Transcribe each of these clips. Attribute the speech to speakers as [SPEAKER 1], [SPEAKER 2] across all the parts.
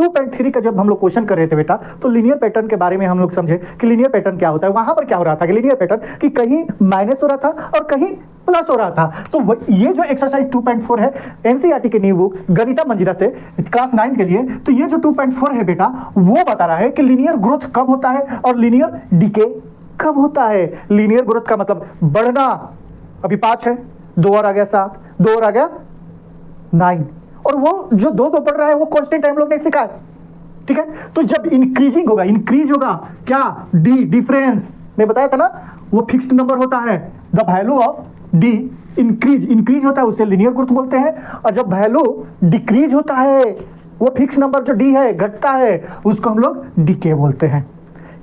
[SPEAKER 1] 2.3 का जब हम लोग क्वेश्चन कर रहे थे बेटा, तो लीनियर पैटर्न के बारे में हम लोग समझे कि लीनियर पैटर्न क्या होता है। वहां पर क्या हो रहा था कि लीनियर पैटर्न कि कहीं माइनस हो रहा था और कहीं प्लस हो रहा था। तो ये जो एक्सरसाइज 2.4 है एनसीईआरटी के न्यू बुक गणिता मंजिरा से क्लास 9 के लिए, तो ये जो 2.4 है बेटा वो बता रहा है कि लीनियर ग्रोथ कब होता है और लीनियर डिके कब होता है। लीनियर ग्रोथ का मतलब बढ़ना, अभी 5 है, 2 और आ गया 7, 2 और आ गया 9, और वो जो 2 बढ़ रहा है वो कांस्टेंट हम लोग ने सीखा, ठीक है। तो जब इंक्रीजिंग होगा, इंक्रीज होगा क्या, डी डिफरेंस मैं बताया था ना, वो फिक्स्ड नंबर होता है। The value of D increase होता है उसे लीनियर ग्रोथ बोलते हैं, और जब वैल्यू डिक्रीज होता है वो फिक्स नंबर जो डी है घटता है उसको हम लोग डीके बोलते हैं।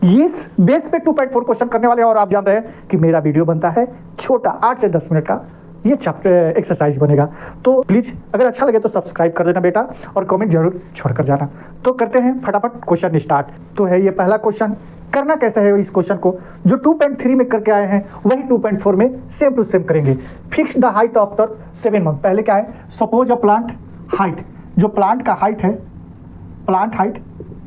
[SPEAKER 1] इस बेस पे 2.4 क्वेश्चन करने वाले हैं, और आप जान रहे हैं कि मेरा वीडियो बनता है छोटा 8 से 10 मिनट का, ये चैप्टर एक्सरसाइज बनेगा। तो प्लीज अगर अच्छा लगे तो सब्सक्राइब कर देना बेटा, और कमेंट जरूर छोड़ कर जाना। तो करते हैं फटाफट क्वेश्चन स्टार्ट। तो है ये पहला क्वेश्चन। करना कैसे है इस क्वेश्चन को, जो 2.3 में करके आए हैं वही 2.4 में सेम टू सेम करेंगे। Fix the height after 7 month. पहले क्या है, सपोज अ प्लांट हाइट, जो प्लांट का हाइट है, प्लांट हाइट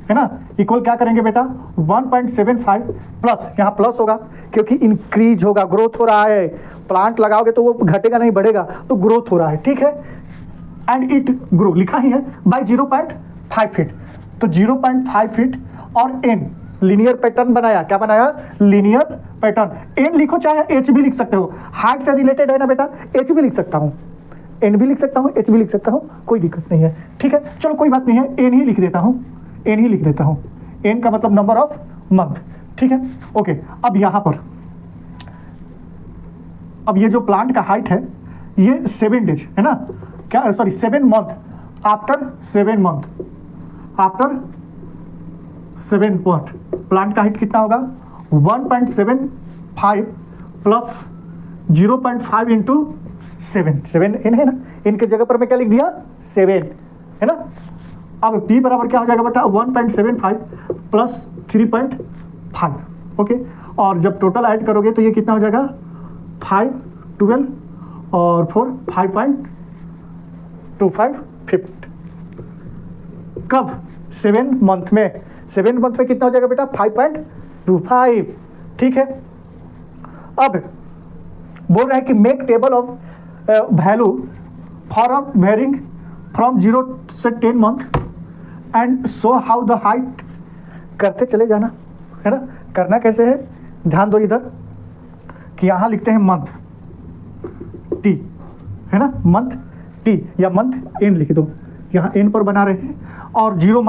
[SPEAKER 1] है ना, इक्वल क्या करेंगे बेटा 1.75 प्लस, यहाँ प्लस होगा क्योंकि इंक्रीज होगा, ग्रोथ हो रहा है। प्लांट लगाओगे तो वो घटेगा नहीं बढ़ेगा, तो ग्रोथ हो रहा है, ठीक है। एंड इट ग्रो लिखा ही है बाय 0.5 फीट, तो 0.5 फीट और एन लीनियर पैटर्न बनाया। क्या बनाया, लीनियर पैटर्न। एन लिखो चाहे एच भी लिख सकते हो, हाइट से रिलेटेड है ना बेटा, एच भी लिख सकता हूँ, एन भी लिख सकता हूँ, एच भी लिख सकता हूँ, कोई दिक्कत नहीं है, ठीक है। चलो कोई बात नहीं है, एन ही लिख देता हूँ, एन ही लिख देता हूँ। एन का मतलब नंबर ऑफ मंथ, ठीक है, ओके। अब यहाँ पर अब ये जो प्लांट का हाइट है ये 7 डेज है ना, क्या sorry 7 month, after 7 month, after 7 month plant का हाइट कितना होगा 1.75 प्लस 0.5 इंटू 7 एन है ना, इन के जगह पर मैं क्या लिख दिया 7 है ना। अब p बराबर क्या हो जाएगा बेटा 1.75 प्लस 3.5, ओके। और जब टोटल ऐड करोगे तो ये कितना हो जाएगा 5, 12 और 4 5.25 फीट। कब 7 मंथ में, 7 मंथ में कितना हो जाएगा बेटा 5.25, ठीक है। अब बोल रहा है कि make table of value for varying from 0 से 10 month and so how the height. करते चले जाना है ना। करना कैसे है, ध्यान दो इधर कि यहाँ लिखते हैं मंथ टी है ना, मंथ टी या मंथ एन लिख दो, यहाँ एन पर बना रहे हैं। और 0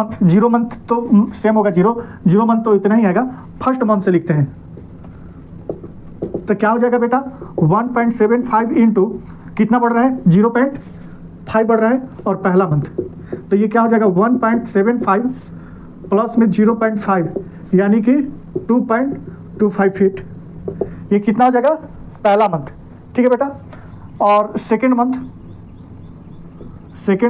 [SPEAKER 1] मंथ तो सेम होगा, 0 मंथ तो इतना ही आएगा, फर्स्ट मंथ से लिखते हैं। तो क्या हो जाएगा बेटा 1.75 इंटू कितना बढ़ रहा है 0.5 बढ़ रहा है, और पहला मंथ तो ये क्या हो जाएगा 1.75 प्लस में 0.5 यानी कि 2.25 फीट। ये कितना हो जाएगा पहला मंथ, ठीक है बेटा। और सेकेंड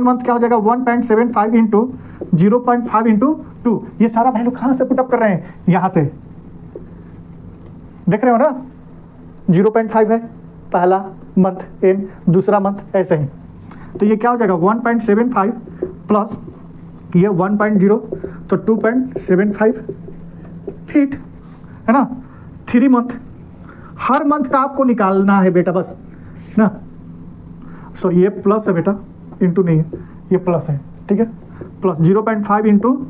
[SPEAKER 1] मंथ क्या हो जाएगा 1.75 इंटू 0.5 इंटू 2। ये सारा वैल्यू कहाँ से पुटअप कर रहे हैं, यहाँ से देख रहे हो ना, 0.5 है पहला मंथ एन, दूसरा मंथ ऐसे ही। तो ये क्या हो जाएगा 1.75 प्लस ये 1.0 तो 2.75 फीट है ना। 3 मंथ, हर मंथ का आपको निकालना है बेटा बस ना। सॉरी ये प्लस है बेटा, इंटू नहीं है, ये प्लस है, ठीक है। प्लस 0.5 इंटू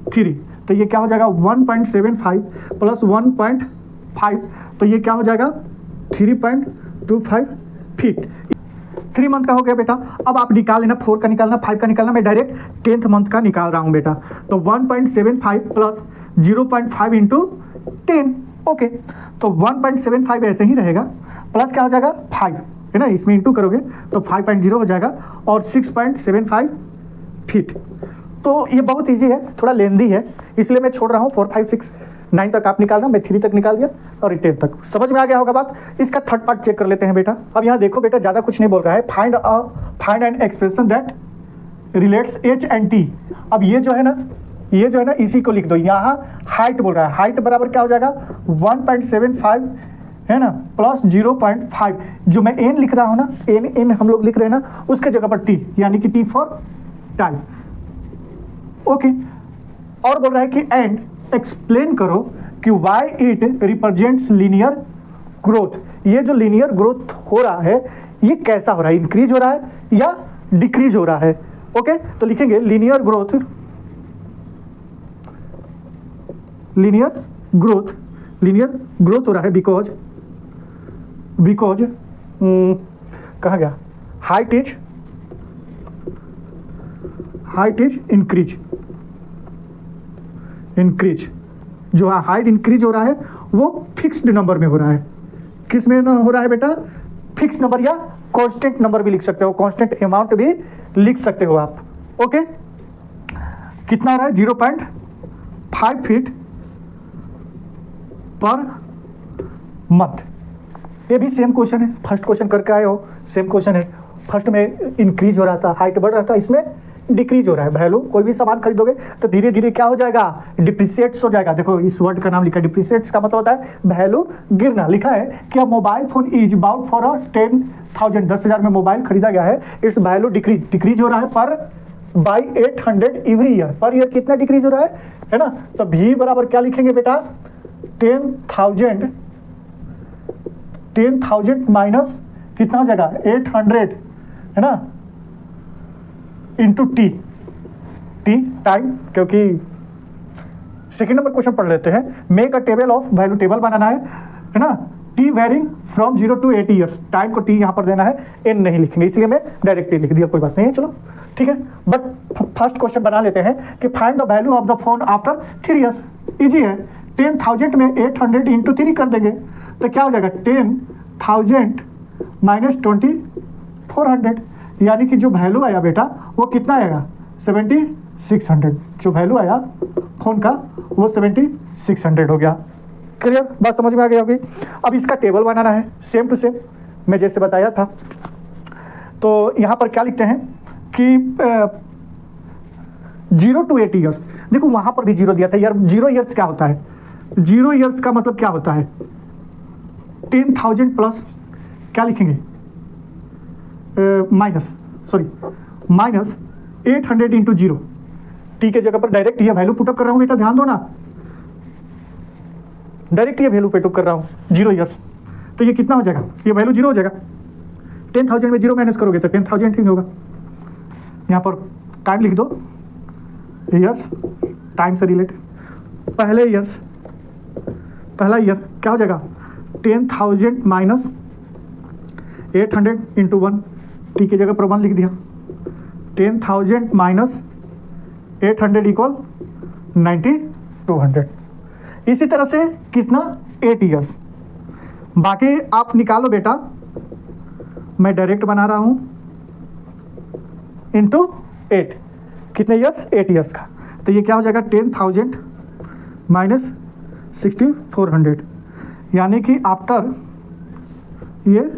[SPEAKER 1] 3 तो ये क्या हो जाएगा 1.75 प्लस 1.5 तो ये क्या हो जाएगा 3.25 फीट। 3 मंथ का हो गया बेटा। अब आप निकाल लेना, 4 का निकालना, 5 का निकालना, मैं डायरेक्ट 10th मंथ का निकाल रहा हूँ बेटा। तो 1.75 प्लस 0.5 इंटू 10, ओके। तो 1.75 ऐसे ही रहेगा, प्लस क्या हो जाएगा 5 है ना, इसमें इंटू करोगे तो 5.0 हो जाएगा, और 6.75 फीट। तो ये बहुत ईजी है, थोड़ा लेंदी है इसलिए मैं छोड़ रहा हूँ। 4, 5, 6, 9 तक आप निकालना, मैं 3 तक निकाल दिया और 10 तक। समझ में आ गया होगा बात। इसका थर्ड पार्ट चेक कर लेते हैं बेटा। अब यहाँ देखो बेटा, ज़्यादा कुछ नहीं बोल रहा है, find an expression that relates H and T. अब ये जो है ना इसी को लिख दो। यहाँ हाइट बोल रहा है, हाइट बराबर क्या हो जाएगा 1.75 है ना प्लस 0.5। जो मैं एन लिख रहा हूँ ना, एन हम लोग लिख रहे हैं ना, उसके जगह पर टी यानी कि टी फॉर टाइम। ओके। और बोल रहा है कि एंड एक्सप्लेन करो कि why it represents linear growth. ये जो लीनियर ग्रोथ हो रहा है ये कैसा हो रहा है, इंक्रीज हो रहा है या डिक्रीज हो रहा है। ओके तो लिखेंगे लीनियर ग्रोथ, लीनियर ग्रोथ हो रहा है बिकॉज कहाँ गया, हाइट इज इंक्रीज। जो हाइट इंक्रीज हो रहा है वो फिक्स्ड नंबर में हो रहा है। किस में हो रहा है बेटा, फिक्स नंबर या कांस्टेंट नंबर भी लिख सकते हो, कांस्टेंट अमाउंट भी लिख सकते हो आप। ओके कितना हो रहा है, 0.5 फीट पर मंथ। ये भी सेम क्वेश्चन है, फर्स्ट क्वेश्चन करके आए हो, सेम क्वेश्चन है। फर्स्ट में इंक्रीज हो रहा था, हाइट बढ़ रहा था, इसमें डिक्रीज हो रहा है। वैल्यू कोई भी सामान खरीदोगे तो धीरे धीरे क्या हो जाएगा, डिप्रिसिएट्स हो जाएगा। देखो इस वर्ड का नाम लिखा है डिप्रिसिएट्स, का मतलब होता है वैल्यू गिरना। लिखा है कि a mobile phone is bought for 10,000, 10,000 में मोबाइल खरीदा गया है, इट्स वैल्यू डिक्रीज हो रहा है पर by 800 every year. Per year कितना डिक्रीज हो रहा है ना। तो भी बराबर क्या लिखेंगे बेटा, 10,000 माइनस कितना हो जाएगा 800 है ना, इंटू टी टाइम। क्योंकि सेकेंड नंबर क्वेश्चन पढ़ लेते हैं। Make a table of value, table बनाना है ना। T varying from 0 to 8 years, time को टी यहाँ पर देना है, एन नहीं लिखेंगे, इसलिए मैं डायरेक्टली लिख दिया, कोई बात नहीं है, चलो ठीक है। बट फर्स्ट क्वेश्चन बना लेते हैं कि find the value of the phone after 3 years. Easy है, 10,000 में 800 इंटू 3 कर देंगे तो क्या हो जाएगा, 10,000 माइनस 2400, यानी कि जो वैल्यू आया बेटा वो कितना आएगा, 7600। जो वैल्यू आया फोन का वो 7600 हो गया। क्लियर, बात समझ में आ गई होगी। अब इसका टेबल बनाना है, सेम टू सेम मैं जैसे बताया था। तो यहाँ पर क्या लिखते हैं कि 0 to 8 ईयर्स। देखो वहाँ पर भी 0 दिया था यार। 0 ईयर्स क्या होता है, 0 ईयर्स का मतलब क्या होता है, 10,000 प्लस क्या लिखेंगे, माइनस 800 इंटू 0। टी के जगह पर डायरेक्ट ये वैल्यू पुटअप कर रहा हूँ बेटा, ध्यान दो ना, डायरेक्ट ये वैल्यू पुटअप कर रहा हूँ 0 ईयर्स। तो ये कितना हो जाएगा, ये वैल्यू 0 हो जाएगा। 10,000 में 0 माइनस करोगे तो 10,000 ही होगा। यहाँ पर टाइम लिख दो, ईयर्स टाइम से रिलेटेड। पहला ईयर क्या हो जाएगा, 10,000 माइनस 800 इंटू 1। टी की जगह पर 1 लिख दिया। 10,000 माइनस 800 इक्वल 9200। इसी तरह से कितना, 8 ईयर्स। बाकी आप निकालो बेटा, मैं डायरेक्ट बना रहा हूं, इंटू 8। कितने ईयर्स, 8 ईयर्स का। तो ये क्या हो जाएगा, 10,000 माइनस 6400, यानी कि आफ्टर ये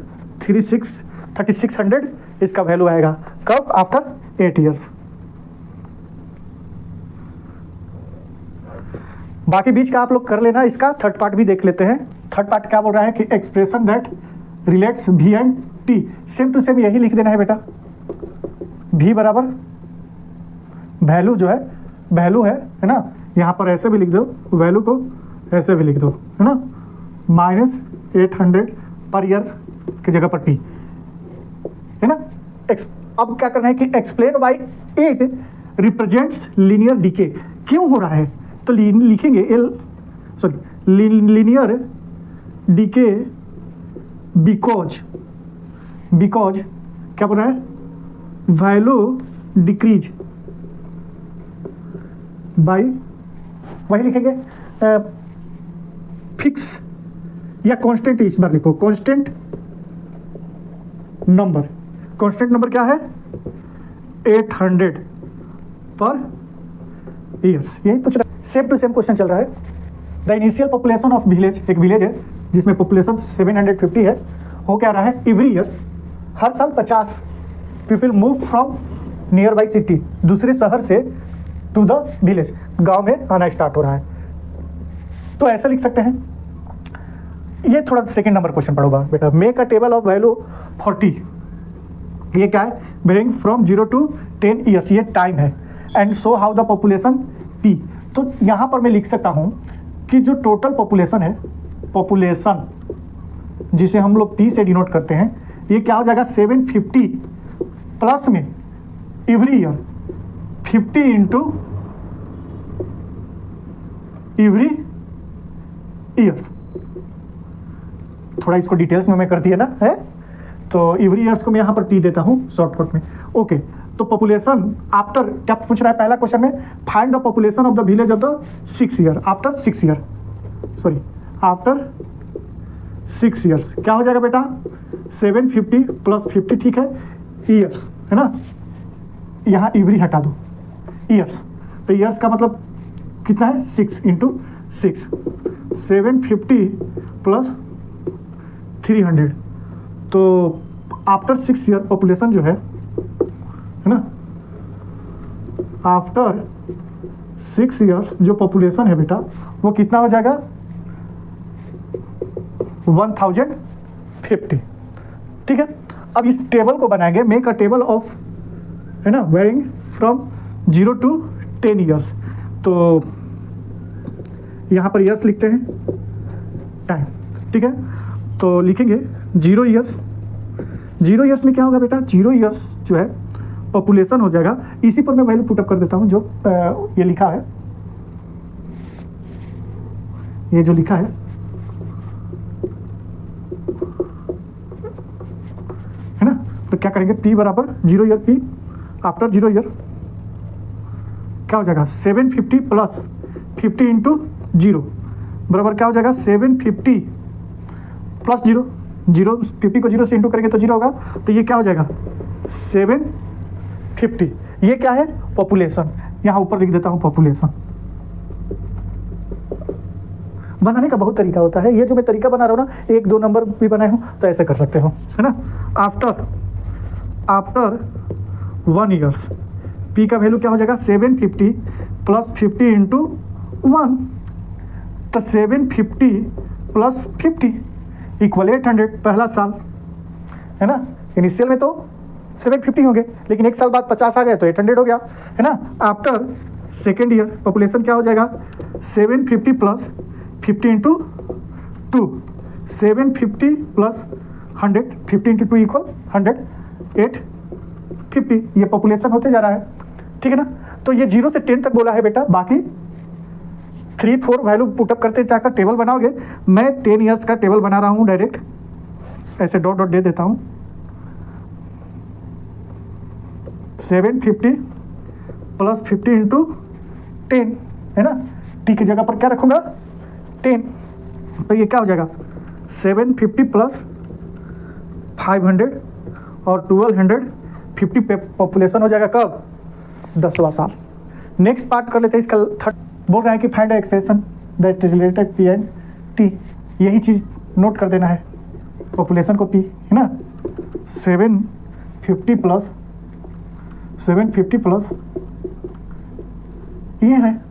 [SPEAKER 1] 3600 इसका वैल्यू आएगा। कब, आफ्टर 8 ईयर्स। बाकी बीच का आप लोग कर लेना, इसका थर्ड पार्ट भी देख लेते हैं। थर्ड पार्ट क्या बोल रहा है कि एक्सप्रेशन दैट रिलेट्स भी and T, same to same यही लिख देना है बेटा। भी बराबर वैल्यू जो है, वैल्यू है ना, यहाँ पर ऐसे भी लिख दो, वैल्यू को ऐसे भी लिख दो, है ना, माइनस 800 पर ईयर की जगह पर टी, है ना। अब क्या करना है कि explain why it represents linear decay, क्यों हो रहा है। तो लिखेंगे लीनियर डीके बिकॉज क्या बोल रहा है, वैल्यू डिक्रीज बाई, वही लिखेंगे फिक्स या कांस्टेंट। इस बार लिखो कांस्टेंट नंबर। कांस्टेंट नंबर क्या है, 800 पर ईयर्स। यही पूछ रहा है, सेम टू सेम क्वेश्चन चल रहा है। The initial population of village, एक विलेज है जिसमें पॉपुलेशन 750 है। हो क्या रहा है, एवरी ईयर, हर साल 50 people move from near by city, दूसरे शहर से टू द विलेज, गांव में आना स्टार्ट हो रहा है। तो ऐसे लिख सकते हैं। ये थोड़ा सेकंड नंबर क्वेश्चन पढ़ोगा बेटा। Make a table of value 40, ये क्या है, बेरिंग फ्रॉम 0 to 10 ईयर्स, ये टाइम है। And show how the population P। तो यहाँ पर मैं लिख सकता हूँ कि जो टोटल पॉपुलेशन है, पॉपुलेशन जिसे हम लोग P से डिनोट करते हैं, ये क्या हो जाएगा 750 प्लस में every year 50 into every years. थोड़ा इसको डिटेल्स में मैं कर दिया ना है, तो एवरी ईयर्स को मैं यहाँ पर P देता हूँ शॉर्टकट में। ओके, तो पॉपुलेशन आफ्टर क्या पूछ रहा है पहला क्वेश्चन में, find the population of the village of the 6 year after 6 year, sorry after 6 years. क्या हो जाएगा बेटा 750 प्लस 50, ठीक है, ईयर्स है ना, यहाँ एवरी हटा दो, ईयर्स, तो ईयर्स का मतलब कितना है 6 इंटू 6, 750 प्लस 300, तो आफ्टर 6 ईयर पॉपुलेशन जो है ना, आफ्टर 6 ईयर्स जो पॉपुलेशन है बेटा वो कितना हो जाएगा 1050, ठीक है। अब इस टेबल को बनाएंगे, मेक अ टेबल ऑफ, है ना, वेरिंग फ्रॉम 0 to 10 ईयर्स। तो यहाँ पर ईयर्स लिखते हैं, टाइम, ठीक है, तो लिखेंगे 0 ईयर्स। 0 ईयर्स में क्या होगा बेटा, 0 ईयर्स जो है पॉपुलेशन हो जाएगा, इसी पर मैं वैल्यू पुटअप कर देता हूँ जो ये लिखा है, ये जो लिखा है ना, तो क्या करेंगे P बराबर 0 ईयर, P आफ्टर 0 ईयर क्या हो जाएगा 750 प्लस 50 इंटू 0 बराबर क्या हो जाएगा 750 प्लस 0, 50 को 0 से इंटू करेंगे तो 0 होगा, तो ये क्या हो जाएगा 750। ये क्या है पॉपुलेशन, यहाँ ऊपर लिख देता हूँ पॉपुलेशन। बनाने का बहुत तरीका होता है, ये जो मैं तरीका बना रहा हूँ ना, 1-2 नंबर भी बनाए हूँ तो ऐसे कर सकते हो, है ना। आफ्टर 1 ईयर्स P का वैल्यू क्या हो जाएगा 750 प्लस 50 इंटू 1, तो 750 प्लस 50 इक्वल 800, पहला साल है ना। इनिशियल में तो 750 होंगे, लेकिन एक साल बाद 50 आ गए तो 800 हो गया, है ना। आफ्टर सेकेंड ईयर पॉपुलेशन क्या हो जाएगा 750 plus 50 into 2, 750 plus 100, 50 into 2 equal 100, 850, ये पॉपुलेशन होते जा रहा है, ठीक है ना। तो ये 0 से 10 तक बोला है बेटा, बाकी 3-4 वैल्यू पुटअप करते जाकर टेबल बनाओगे। मैं 10 ईयर्स का टेबल बना रहा हूँ डायरेक्ट, ऐसे डॉट डॉट दे देता हूँ, 750 प्लस 50 इंटू 10, है ना, T की जगह पर क्या रखूंगा 10, तो ये क्या हो जाएगा 750 प्लस 500 और 1250 पे पॉपुलेशन हो जाएगा कब 10वां साल। नेक्स्ट पार्ट कर लेते हैं इसका, थर्ड बोल रहा है कि find expression that related P and T, यही चीज़ नोट कर देना है, पॉपुलेशन को P, है ना, 750 प्लस ये है,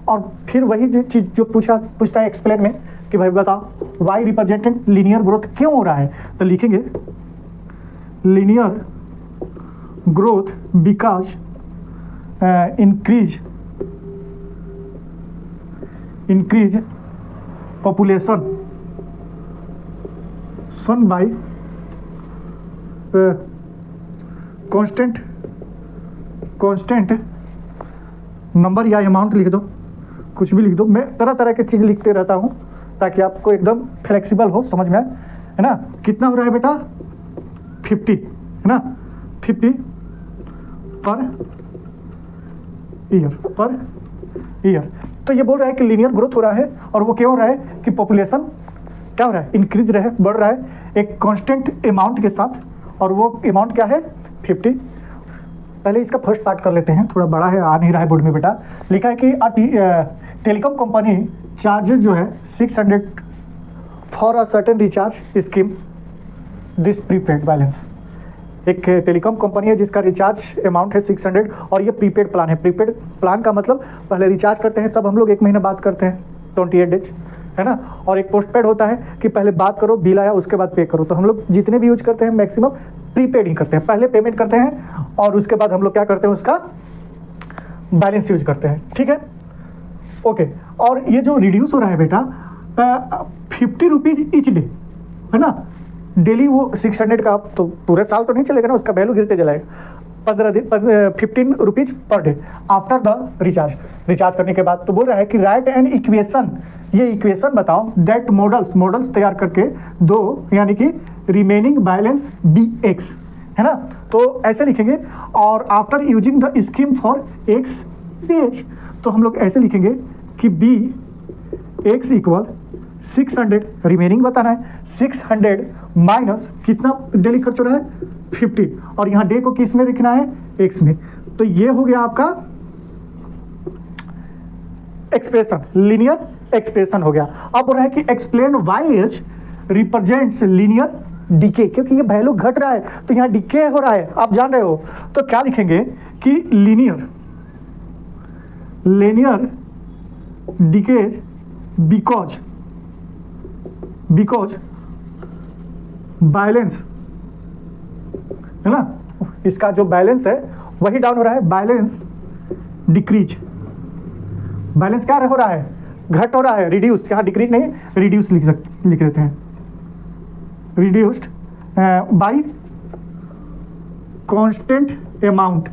[SPEAKER 1] और फिर वही जो चीज़ जो पूछता है एक्सप्लेन में कि भाई बताओ वाई रिप्रेजेंटेड लीनियर ग्रोथ क्यों हो रहा है, तो लिखेंगे linear growth because increase population सन बाई कांस्टेंट नंबर या अमाउंट लिख दो, कुछ भी लिख दो, मैं तरह तरह की चीज़ लिखते रहता हूँ ताकि आपको एकदम फ्लेक्सिबल हो, समझ में आए, है ना। कितना हो रहा है बेटा 50, है ना, 50 पर ईयर। तो ये बोल रहा है कि लीनियर ग्रोथ हो रहा है, और वो क्या हो रहा है कि पॉपुलेशन क्या हो रहा है इंक्रीज रहे, बढ़ रहा है एक कांस्टेंट अमाउंट के साथ, और वो अमाउंट क्या है 50। पहले इसका फर्स्ट पार्ट कर लेते हैं, थोड़ा बड़ा है, आ नहीं रहा है बोर्ड में बेटा। लिखा है कि टेलीकॉम कंपनी चार्जेस जो है 600 for a certain recharge scheme this prepaid balance. एक टेलीकॉम कंपनी है जिसका रिचार्ज अमाउंट है 600, और ये प्रीपेड प्लान है। प्रीपेड प्लान का मतलब पहले रिचार्ज करते हैं तब हम लोग 1 महीना बात करते हैं 28 डेज, है ना, और एक पोस्टपेड होता है कि पहले बात करो, बिल आया उसके बाद पे करो। तो हम लोग जितने भी यूज करते हैं मैक्सिमम प्रीपेड ही करते हैं, पहले पेमेंट करते हैं और उसके बाद हम लोग क्या करते हैं उसका बैलेंस यूज करते हैं, ठीक है, ओके। और ये जो रिड्यूस हो रहा है बेटा 50 रुपीज ईच डे, है ना, डेली वो 600 का तो पूरे साल तो नहीं चलेगा ना, उसका वैल्यू गिरते चलाएगा। 15 दिन 15 rupees per day after the recharge करने के बाद। तो बोल रहा है कि राइट एन इक्वेशन, ये इक्वेशन बताओ दैट मॉडल्स तैयार करके दो, यानी कि रिमेनिंग बैलेंस BX, है ना, तो ऐसे लिखेंगे। और after using the scheme for X BH, तो हम लोग ऐसे लिखेंगे कि BX इक्वल 600, रिमेनिंग बताना है, 600 माइनस कितना डेली खर्च हो रहा है 50, और यहाँ डे को किस में लिखना है X में। तो ये हो गया आपका एक्सप्रेशन, लीनियर एक्सप्रेशन हो गया। अब बोल रहा है कि explain why H represents linear decay, क्योंकि ये वैल्यू घट रहा है तो यहाँ डीके हो रहा है, आप जान रहे हो। तो क्या लिखेंगे कि लीनियर डीके बिकॉज बैलेंस, है ना, इसका जो बैलेंस है वही डाउन हो रहा है, बैलेंस डिक्रीज, बैलेंस क्या हो रहा है, घट हो रहा है, रिड्यूस, यहाँ डिक्रीज नहीं रिड्यूस लिख देते हैं, रिड्यूस्ड बाय कांस्टेंट अमाउंट।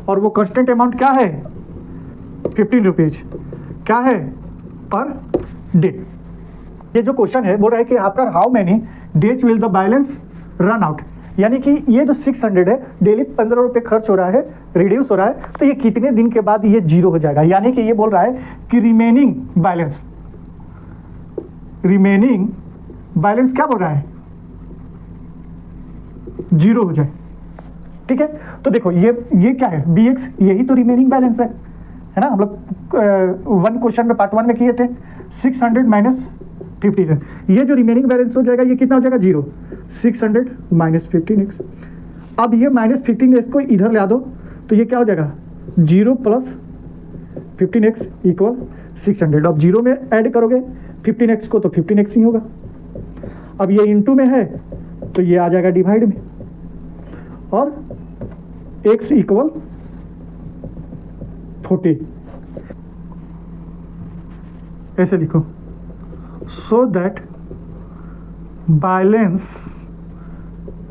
[SPEAKER 1] और वो कांस्टेंट अमाउंट क्या है 15 रुपीज, क्या है पर डे। ये जो क्वेश्चन है बोल रहा है कि after how many days will the balance run out, यानी कि ये जो 600 है डेली 15 रुपये खर्च हो रहा है, रिड्यूस हो रहा है, तो ये कितने दिन के बाद ये जीरो हो जाएगा। यानी कि ये बोल रहा है कि रिमेनिंग बैलेंस क्या बोल रहा है, जीरो हो जाए, ठीक है। तो देखो ये क्या है BX, यही तो रिमेनिंग बैलेंस है ना। हम लोग वन क्वेश्चन में पार्ट 1 में किए थे 600 माइनस 50 है, ये जो रिमेनिंग बैलेंस हो जाएगा ये कितना हो जाएगा, जीरो। 600 माइनस 15x, अब ये माइनस 15x को इधर ले आ दो तो ये क्या हो जाएगा, 0 प्लस 15x इक्वल 600। अब जीरो में ऐड करोगे 15x को तो 15x ही होगा। अब ये इनटू में है तो ये आ जाएगा डिवाइड में, और x इक्वल 40, ऐसे लिखो, so that balance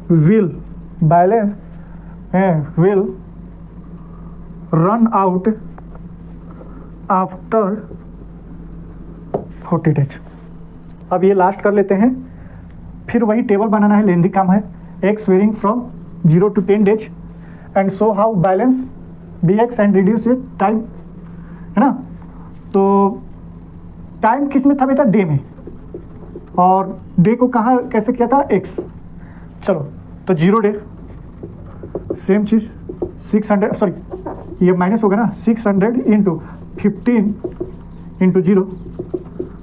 [SPEAKER 1] will run out after 40 days। अब ये लास्ट कर लेते हैं, फिर वही टेबल बनाना है, लेंदी काम है, x varying from 0 to 10 days and show how balance BX and reduce it time, है ना। तो टाइम किस में था बेटा, डे में, और डे को कहाँ कैसे किया था, X। चलो तो 0 डे, सेम चीज 600, सॉरी ये माइनस होगा ना, 600 इंटू 15 इंटू 0,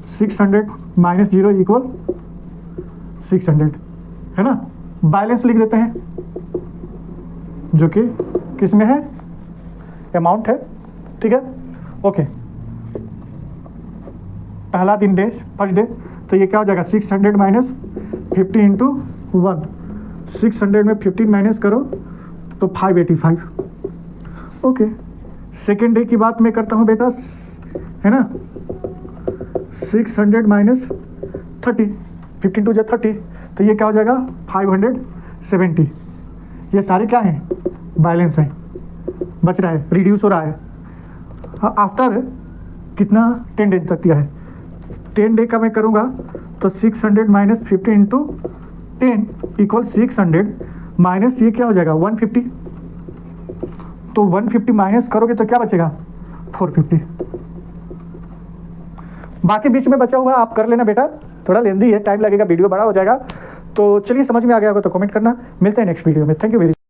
[SPEAKER 1] 600 माइनस 0 इक्वल 600, है ना। बैलेंस लिख देते हैं जो कि किस में है, अमाउंट है, ठीक है, ओके। पहला दिन डे, फर्स्ट डे, तो ये क्या हो जाएगा 600 माइनस 50 इंटू 1, 600 में 15 माइनस करो तो 585, ओके। सेकेंड डे की बात मैं करता हूँ बेटा, है ना, 600 माइनस 30, 15 टू 30, तो ये क्या हो जाएगा 570। ये सारे क्या हैं, बैलेंस है, बच रहा है, रिड्यूस हो रहा है। आफ्टर कितना 10 डेज तक दिया है, 10 डे का मैं करूँगा तो 600 माइनस 50 इंटू 10 इक्वल 600 माइनस ये क्या हो जाएगा 150, तो 150 माइनस करोगे तो क्या बचेगा 450। बाकी बीच में बचा हुआ आप कर लेना बेटा, थोड़ा लेंदी है, टाइम लगेगा, वीडियो बड़ा हो जाएगा। तो चलिए समझ में आ गया होगा तो कमेंट करना, मिलते हैं नेक्स्ट वीडियो में, थैंक यू वेरी